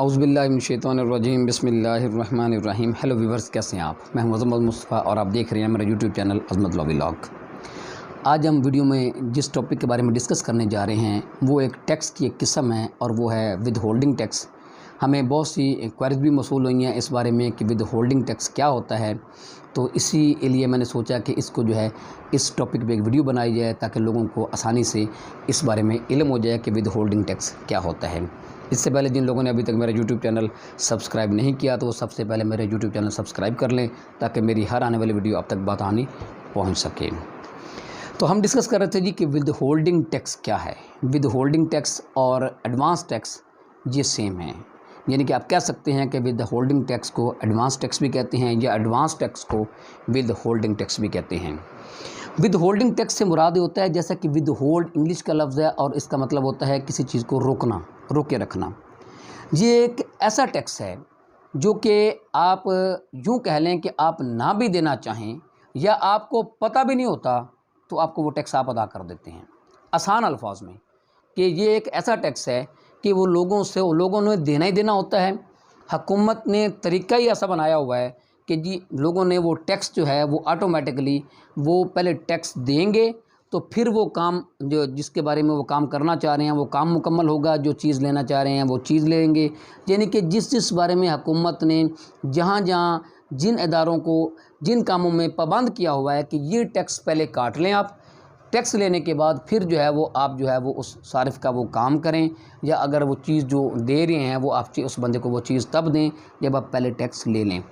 औज़ुबिल्लाहिमिनश्शैतानिर्रजीम बिस्मिल्लाहिर्रहमानिर्रहीम। Hello viewers, कैसे हैं आप? मैं हूं अज़मत मुस्तफ़ा और आप देख रहे हैं मेरा यूट्यूब चैनल अज़मत व्लॉग। आज हम वीडियो में जिस टॉपिक के बारे में डिस्कस करने जा रहे हैं वो एक टैक्स की एक किस्म है और वो है विद होल्डिंग टैक्स। हमें बहुत सी इंक्वायरीज भी मौसूल हुई हैं इस बारे में कि विद होल्डिंग टैक्स क्या होता है। तो इसी लिए मैंने सोचा कि इसको जो है इस टॉपिक पे एक वीडियो बनाई जाए ताकि लोगों को आसानी से इस बारे में इल्म हो जाए कि विद होल्डिंग टैक्स क्या होता है। इससे पहले जिन लोगों ने अभी तक मेरा यूट्यूब चैनल सब्सक्राइब नहीं किया तो वो सबसे पहले मेरे यूट्यूब चैनल सब्सक्राइब कर लें ताकि मेरी हर आने वाली वीडियो आप तक बासानी पहुँच सके। तो हम डिस्कस कर रहे थे जी कि विद होल्डिंग टैक्स क्या है। विद होल्डिंग टैक्स और एडवांस टैक्स ये सेम है, यानी कि आप कह सकते हैं कि विद होल्डिंग टैक्स को एडवांस टैक्स भी कहते हैं या एडवांस टैक्स को विद होल्डिंग टैक्स भी कहते हैं। विद होल्डिंग टैक्स से मुराद होता है जैसा कि विद होल्ड इंग्लिश का लफ्ज़ है और इसका मतलब होता है किसी चीज़ को रोकना, रोक के रखना। ये एक ऐसा टैक्स है जो कि आप यूँ कह लें कि आप ना भी देना चाहें या आपको पता भी नहीं होता तो आपको वो टैक्स आप अदा कर देते हैं। आसान अल्फाज में कि ये एक ऐसा टैक्स है कि वो लोगों ने देना ही देना होता है। हुकूमत ने तरीका ही ऐसा बनाया हुआ है कि जी लोगों ने वो टैक्स जो है वो ऑटोमेटिकली वो पहले टैक्स देंगे तो फिर वो काम जो जिसके बारे में वो काम करना चाह रहे हैं वो काम मुकम्मल होगा, जो चीज़ लेना चाह रहे हैं वो चीज़ लेंगे। यानी कि जिस बारे में हुकूमत ने जहाँ जिन इदारों को जिन कामों में पाबंद किया हुआ है कि ये टैक्स पहले काट लें आप, टैक्स लेने के बाद फिर जो है वो आप जो है वो उस सारिफ का वो काम करें, या अगर वो चीज़ जो दे रहे हैं वो आप उस बंदे को वो चीज़ तब दें जब आप पहले टैक्स ले लें।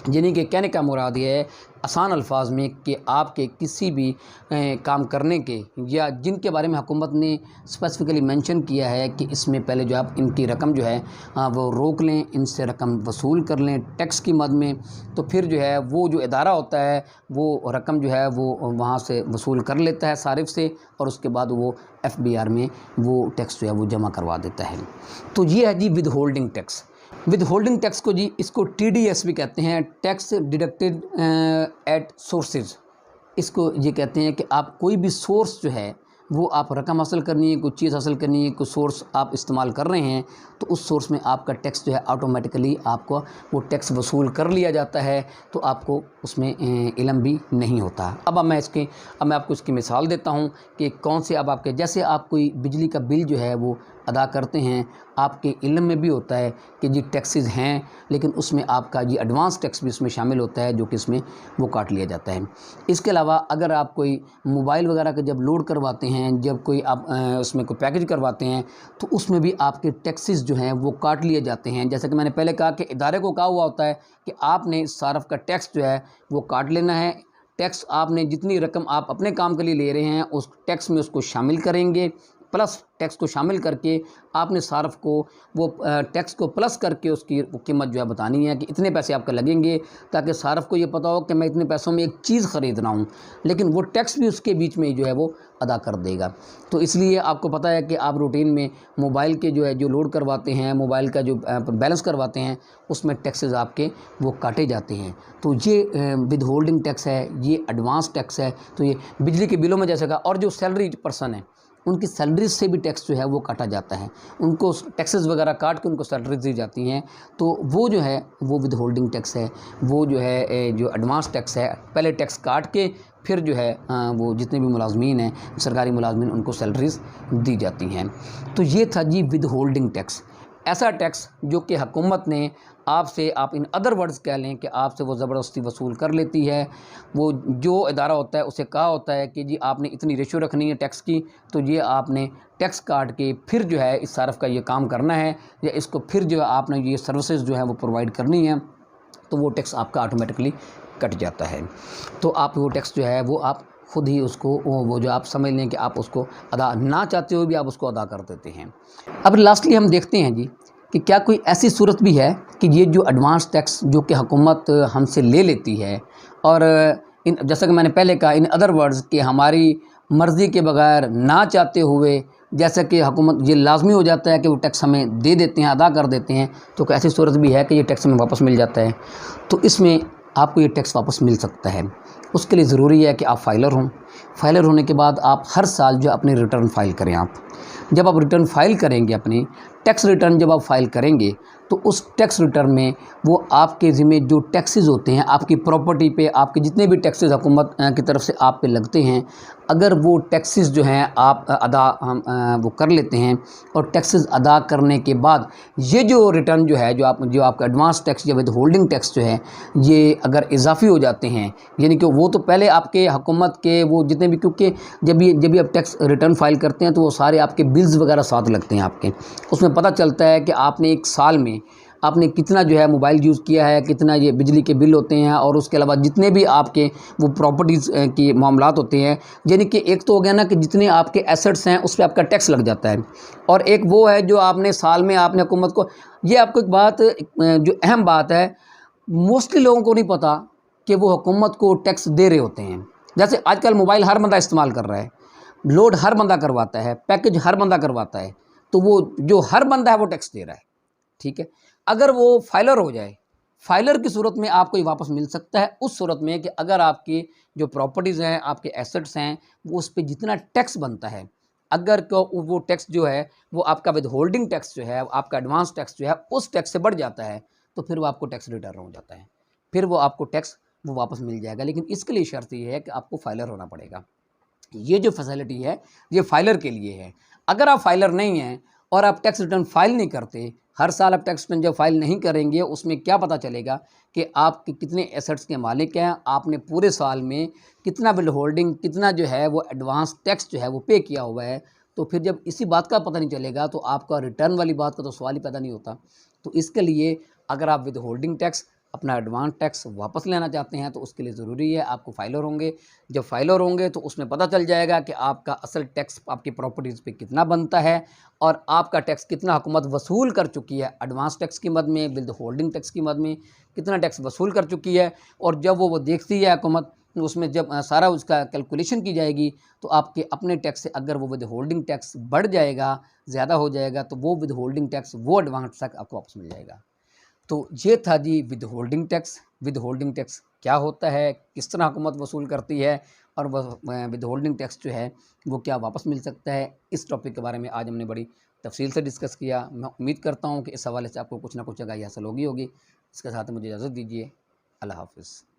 यानी कि कहने का मुराद ये है आसान अल्फाज में कि आपके किसी भी काम करने के या जिनके बारे में हुकूमत ने स्पेसिफ़िकली मेंशन किया है कि इसमें पहले जो आप इनकी रकम जो है वो रोक लें, इनसे रकम वसूल कर लें टैक्स की मद में, तो फिर जो है वो जो इदारा होता है वो रकम जो है वो वहाँ से वसूल कर लेता है सारिफ से और उसके बाद वो FBR में वो टैक्स जो है वो जमा करवा देता है। तो ये है जी withholding tax. Withholding tax को जी इसको TDS भी कहते हैं, टैक्स डिडक्टेड एट सोर्सेज। इसको ये कहते हैं कि आप कोई भी सोर्स जो है वो आप रकम हासिल करनी है, कोई चीज़ हासिल करनी है, कोई सोर्स आप इस्तेमाल कर रहे हैं तो उस सोर्स में आपका टैक्स जो है ऑटोमेटिकली आपको वो टैक्स वसूल कर लिया जाता है, तो आपको उसमें इल्म भी नहीं होता। अब मैं आपको इसकी मिसाल देता हूँ कि कौन से अब आपके जैसे आप कोई बिजली का बिल जो है वो अदा करते हैं, आपके इल्म में भी होता है कि जी टैक्सेस हैं, लेकिन उसमें आपका ये एडवांस टैक्स भी उसमें शामिल होता है जो कि इसमें वो काट लिया जाता है। इसके अलावा अगर आप कोई मोबाइल वगैरह का जब लोड करवाते हैं, जब कोई आप उसमें कोई पैकेज करवाते हैं तो उसमें भी आपके टैक्सेस जो हैं वो काट लिए जाते हैं। जैसा कि मैंने पहले कहा कि इदारे को कहा हुआ होता है कि आपने सारफ का टैक्स जो है वो काट लेना है। टैक्स आपने जितनी रकम आप अपने काम के लिए ले रहे हैं उस टैक्स में उसको शामिल करेंगे, प्लस टैक्स को शामिल करके आपने सारफ को वो टैक्स को प्लस करके उसकी कीमत जो है बतानी है कि इतने पैसे आपका लगेंगे, ताकि सारफ को ये पता हो कि मैं इतने पैसों में एक चीज़ ख़रीद रहा हूँ, लेकिन वो टैक्स भी उसके बीच में जो है वो अदा कर देगा। तो इसलिए आपको पता है कि आप रूटीन में मोबाइल के जो लोड करवाते हैं, मोबाइल का जो बैलेंस करवाते हैं उसमें टैक्सेस आपके वो काटे जाते हैं। तो ये विद होल्डिंग टैक्स है, ये एडवांस टैक्स है। तो ये बिजली के बिलों में जैसे का, और जो सैलरी पर्सन है उनकी सैलरी से भी टैक्स जो है वो काटा जाता है, उनको टैक्सेस वगैरह काट के उनको सैलरी दी जाती हैं, तो वो जो है वो विद होल्डिंग टैक्स है। वो जो है जो एडवांस टैक्स है, पहले टैक्स काट के फिर जो है वो जितने भी मुलाजमीन हैं सरकारी मुलाजमीन उनको सैलरीज दी जाती हैं। तो ये था जी विद होल्डिंग टैक्स, ऐसा टैक्स जो कि हुकूमत ने आपसे, आप इन अदर वर्ड्स कह लें कि आपसे वो ज़बरदस्ती वसूल कर लेती है। वो जो इदारा होता है उसे कहा होता है कि जी आपने इतनी रेशो रखनी है टैक्स की, तो ये आपने टैक्स काट के फिर जो है इस सारफ का ये काम करना है या इसको फिर जो है आपने ये सर्विसेज जो है वो प्रोवाइड करनी है, तो वो टैक्स आपका ऑटोमेटिकली कट जाता है। तो आप वो टैक्स जो है वो आप खुद ही उसको वो जो आप समझ लें कि आप उसको अदा ना चाहते हुए भी आप उसको अदा कर देते हैं। अब लास्टली हम देखते हैं जी कि क्या कोई ऐसी सूरत भी है कि ये जो एडवांस टैक्स जो कि हुकूमत हमसे ले लेती है और इन जैसा कि मैंने पहले कहा इन अदर वर्ड्स कि हमारी मर्ज़ी के बगैर ना चाहते हुए जैसा कि हुकूमत ये लाजमी हो जाता है कि वो टैक्स हमें दे देते हैं, अदा कर देते हैं, तो ऐसी सूरत भी है कि ये टैक्स हमें वापस मिल जाता है। तो इसमें आपको ये टैक्स वापस मिल सकता है। उसके लिए ज़रूरी है कि आप फाइलर हों। फाइलर होने के बाद आप हर साल जो अपनी रिटर्न फाइल करें। आप जब आप रिटर्न फाइल करेंगे, अपनी टैक्स रिटर्न जब आप फाइल करेंगे, तो तो उस टैक्स रिटर्न में वो आपके ज़िम्मे जो टैक्सेस होते हैं, आपकी प्रॉपर्टी पे आपके जितने भी टैक्सेस हुकूमत की तरफ से आप पे लगते हैं, अगर वो टैक्सेस जो हैं आप वो कर लेते हैं और टैक्सेस अदा करने के बाद ये जो रिटर्न जो है, जो आपका एडवांस टैक्स या विद होल्डिंग टैक्स जो है, ये अगर इजाफी हो जाते हैं, यानी कि वो तो पहले आपके हुकूमत के वो जितने भी, क्योंकि जब भी आप टैक्स रिटर्न फाइल करते हैं तो वो सारे आपके बिल्स वगैरह साथ लगते हैं आपके, उसमें पता चलता है कि आपने एक साल में आपने कितना जो है मोबाइल यूज़ किया है, कितना ये बिजली के बिल होते हैं, और उसके अलावा जितने भी आपके वो प्रॉपर्टीज़ की मामलात होते हैं, यानी कि एक तो हो गया ना कि जितने आपके एसेट्स हैं उस पर आपका टैक्स लग जाता है, और एक वो है जो आपने साल में आपने हुकूमत को, ये आपको एक बात जो अहम बात है, मोस्टली लोगों को नहीं पता कि वो हुकूमत को टैक्स दे रहे होते हैं। जैसे आजकल मोबाइल हर बंदा इस्तेमाल कर रहा है, लोड हर बंदा करवाता है, पैकेज हर बंदा करवाता है, तो वो जो हर बंदा है वो टैक्स दे रहा है, ठीक है। अगर वो फाइलर हो जाए, फाइलर की सूरत में आपको ये वापस मिल सकता है उस सूरत में कि अगर आपकी जो प्रॉपर्टीज़ हैं, आपके एसेट्स हैं, वो उस पर जितना टैक्स बनता है, अगर वो टैक्स जो है वो आपका विद होल्डिंग टैक्स जो है, आपका एडवांस टैक्स जो है उस टैक्स से बढ़ जाता है, तो फिर वो आपको टैक्स रिटर्न हो जाता है, फिर वो आपको टैक्स वो वापस मिल जाएगा। लेकिन इसके लिए शर्त ये है कि आपको फाइलर होना पड़ेगा। ये जो फैसिलिटी है ये फाइलर के लिए है। अगर आप फाइलर नहीं हैं और आप टैक्स रिटर्न फाइल नहीं करते, हर साल आप टैक्स रिटर्न जब फाइल नहीं करेंगे, उसमें क्या पता चलेगा कि आपके कितने एसेट्स के मालिक हैं, आपने पूरे साल में कितना बिल होल्डिंग, कितना जो है वो एडवांस टैक्स जो है वो पे किया हुआ है। तो फिर जब इसी बात का पता नहीं चलेगा तो आपका रिटर्न वाली बात का तो सवाल ही पैदा नहीं होता। तो इसके लिए अगर आप विद होल्डिंग टैक्स अपना एडवांस टैक्स वापस लेना चाहते हैं तो उसके लिए ज़रूरी है आपको फाइलर होंगे। जब फाइलर होंगे तो उसमें पता चल जाएगा कि आपका असल टैक्स आपकी प्रॉपर्टीज़ पे कितना बनता है और आपका टैक्स कितना हुकूमत वसूल कर चुकी है, एडवांस टैक्स की मद में, विद होल्डिंग टैक्स की मद में कितना टैक्स वसूल कर चुकी है। और जब वो देखती है हुकूमत, उसमें जब सारा उसका कैलकुलेशन की जाएगी तो आपके अपने टैक्स से अगर वो विद होल्डिंग टैक्स बढ़ जाएगा, ज़्यादा हो जाएगा, तो वो विद होल्डिंग टैक्स वो एडवांस टैक्स आपको वापस मिल जाएगा। तो ये था जी withholding tax. Withholding tax क्या होता है, किस तरह हुकूमत वसूल करती है, और वह विद होल्डिंग टैक्स जो है वो क्या वापस मिल सकता है, इस टॉपिक के बारे में आज हमने बड़ी तफसील से डिस्कस किया। मैं उम्मीद करता हूँ कि इस हवाले से आपको कुछ ना कुछ आगाही हासिल होगी। इसके साथ मुझे इजाज़त दीजिए। अल्लाह हाफ़िज़।